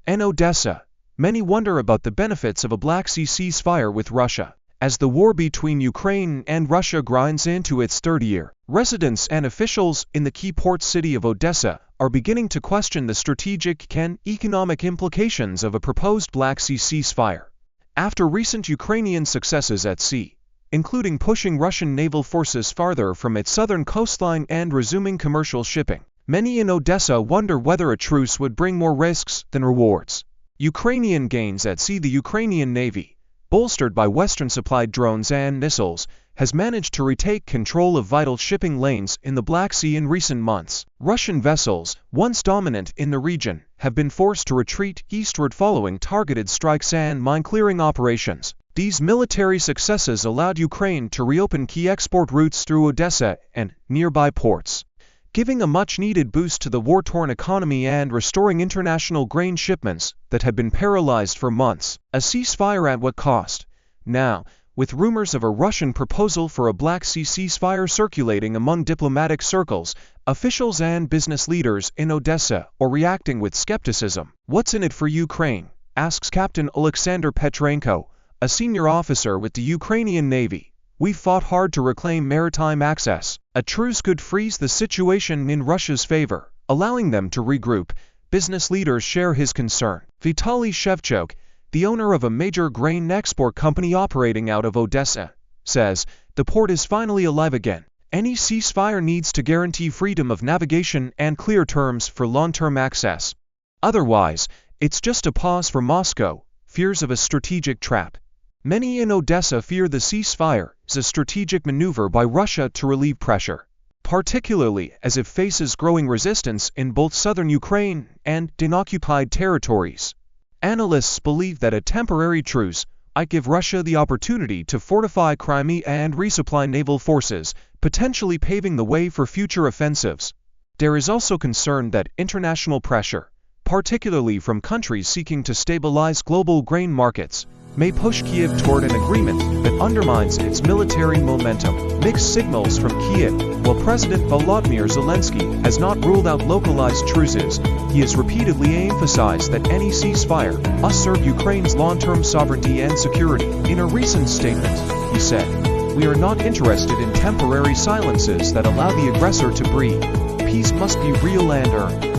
and Odesa, many wonder about the benefits of a Black Sea ceasefire with Russia. As the war between Ukraine and Russia grinds into its third year, residents and officials in the key port city of Odesa are beginning to question the strategic and economic implications of a proposed Black Sea ceasefire. After recent Ukrainian successes at sea, including pushing Russian naval forces farther from its southern coastline and resuming commercial shipping, many in Odesa wonder whether a truce would bring more risks than rewards. Ukrainian Gains at sea. The Ukrainian Navy, bolstered by Western-supplied drones and missiles, has managed to retake control of vital shipping lanes in the Black Sea in recent months. Russian vessels, once dominant in the region, have been forced to retreat eastward following targeted strikes and mine-clearing operations. These military successes allowed Ukraine to reopen key export routes through Odesa and nearby ports, giving a much-needed boost to the war-torn economy and restoring international grain shipments that had been paralyzed for months. A ceasefire at what cost? Now, with rumors of a Russian proposal for a Black Sea ceasefire circulating among diplomatic circles, officials and business leaders in Odesa are reacting with skepticism. What's in it for Ukraine? Asks Captain Alexander Petrenko, a senior officer with the Ukrainian Navy. "We've fought hard to reclaim maritime access. A truce could freeze the situation in Russia's favor, allowing them to regroup." Business leaders share his concern. Vitaly Shevchuk, the owner of a major grain export company operating out of Odesa, says, "The port is finally alive again. Any ceasefire needs to guarantee freedom of navigation and clear terms for long-term access. Otherwise, it's just a pause for Moscow." Fears of a strategic trap. Many in Odesa fear the ceasefire is a strategic maneuver by Russia to relieve pressure, particularly as it faces growing resistance in both southern Ukraine and unoccupied territories. Analysts believe that a temporary truce might give Russia the opportunity to fortify Crimea and resupply naval forces, potentially paving the way for future offensives. There is also concern that international pressure, particularly from countries seeking to stabilize global grain markets, may push Kiev toward an agreement that undermines its military momentum. Mixed signals from Kiev. While President Volodymyr Zelensky has not ruled out localized truces, he has repeatedly emphasized that any ceasefire must serve Ukraine's long-term sovereignty and security. In a recent statement, he said, "We are not interested in temporary silences that allow the aggressor to breathe. Peace must be real and earned."